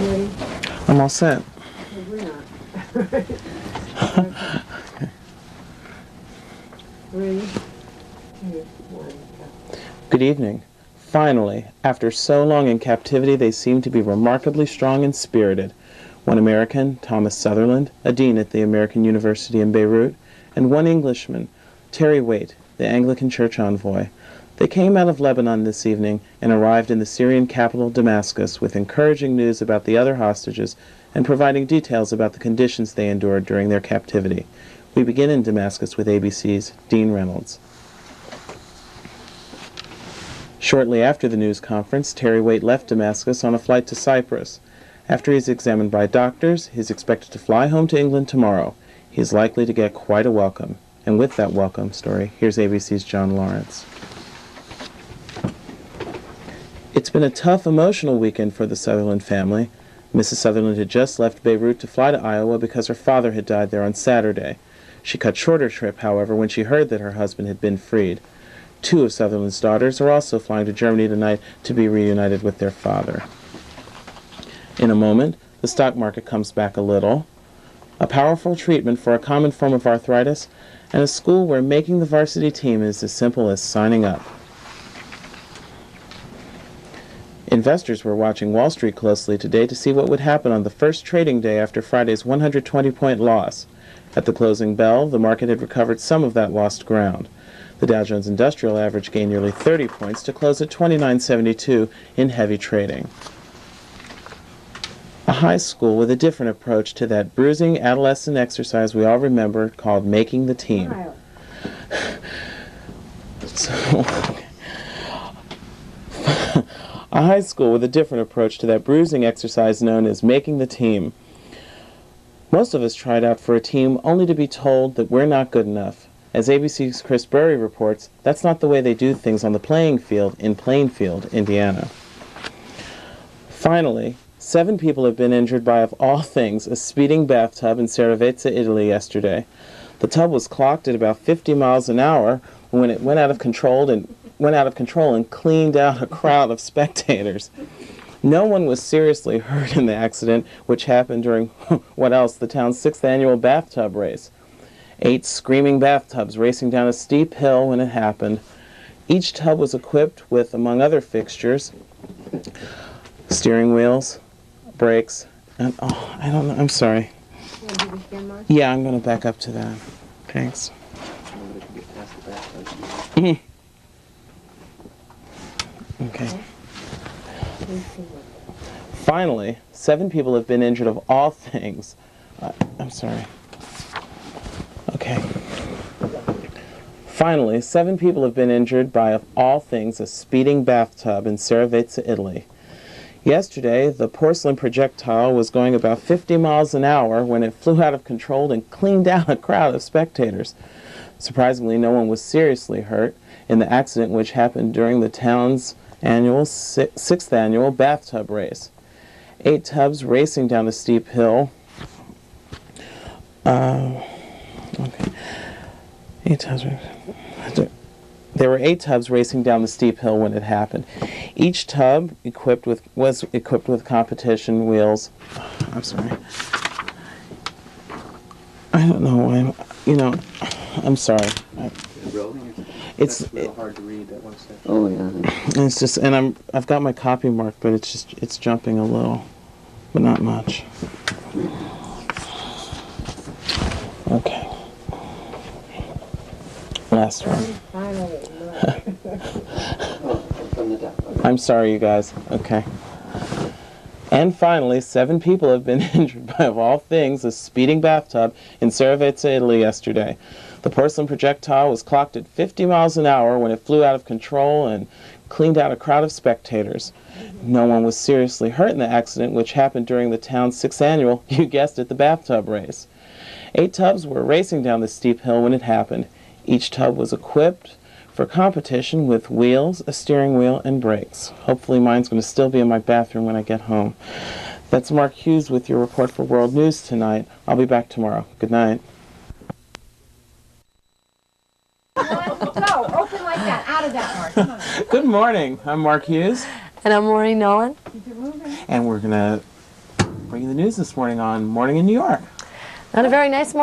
Ready? I'm all set. Well, we're not. Okay. Ready? 2, 1, go. Good evening. Finally, after so long in captivity, they seem to be remarkably strong and spirited. One American, Thomas Sutherland, a dean at the American University in Beirut, and one Englishman, Terry Waite, the Anglican Church envoy. They came out of Lebanon this evening and arrived in the Syrian capital Damascus with encouraging news about the other hostages and providing details about the conditions they endured during their captivity. We begin in Damascus with ABC's Dean Reynolds. Shortly after the news conference, Terry Waite left Damascus on a flight to Cyprus. After he is examined by doctors, he is expected to fly home to England tomorrow. He is likely to get quite a welcome. And with that welcome story, here's ABC's John Lawrence. It's been a tough emotional weekend for the Sutherland family. Mrs. Sutherland had just left Beirut to fly to Iowa because her father had died there on Saturday. She cut short her trip, however, when she heard that her husband had been freed. 2 of Sutherland's daughters are also flying to Germany tonight to be reunited with their father. In a moment, the stock market comes back a little. A powerful treatment for a common form of arthritis, and a school where making the varsity team is as simple as signing up. Investors were watching Wall Street closely today to see what would happen on the first trading day after Friday's 120-point loss. At the closing bell, the market had recovered some of that lost ground. The Dow Jones Industrial Average gained nearly 30 points to close at 2972 in heavy trading. A high school with a different approach to that bruising adolescent exercise we all remember called making the team. A high school with a different approach to that bruising exercise known as making the team. Most of us tried out for a team only to be told that we're not good enough. As ABC's Chris Burry reports, that's not the way they do things on the playing field in Plainfield, Indiana. Finally, 7 people have been injured by, of all things, a speeding bathtub in Seravezza, Italy yesterday. The tub was clocked at about 50 miles an hour when it went out of control and cleaned out a crowd of spectators. No one was seriously hurt in the accident, which happened during the town's 6th annual bathtub race. 8 screaming bathtubs racing down a steep hill when it happened. Each tub was equipped with, among other fixtures, steering wheels, brakes, and I don't know, I'm sorry. Yeah, I'm going to back up to that. Thanks. Okay. Finally, 7 people have been injured of all things. I'm sorry. Okay. Finally, 7 people have been injured by, of all things, a speeding bathtub in Seravezza, Italy. Yesterday, the porcelain projectile was going about 50 miles an hour when it flew out of control and cleaned down a crowd of spectators. Surprisingly, no one was seriously hurt in the accident which happened during the town's annual 6th annual bathtub race. 8 tubs racing down a steep hill. There were 8 tubs racing down the steep hill when it happened. Each tub was equipped with competition wheels. I'm sorry. I don't know why. I'm sorry. It's real hard to read that one section. Oh yeah. It's just, and I've got my copy marked, but it's jumping a little, but not much. Okay. Last one. I'm sorry, you guys. Okay. And finally, 7 people have been injured by, of all things, a speeding bathtub in Seravezza, Italy yesterday. The porcelain projectile was clocked at 50 miles an hour when it flew out of control and cleaned out a crowd of spectators. No one was seriously hurt in the accident, which happened during the town's 6th annual, you guessed it, the bathtub race. 8 tubs were racing down the steep hill when it happened. Each tub was equipped for competition with wheels, a steering wheel, and brakes. Hopefully mine's going to still be in my bathroom when I get home. That's Mark Hughes with your report for World News tonight. I'll be back tomorrow. Good night. Go, open like that, out of that, Mark. Come on. Good morning. I'm Mark Hughes. And I'm Maureen Nolan. And we're going to bringing the news this morning on Morning in New York. Not a very nice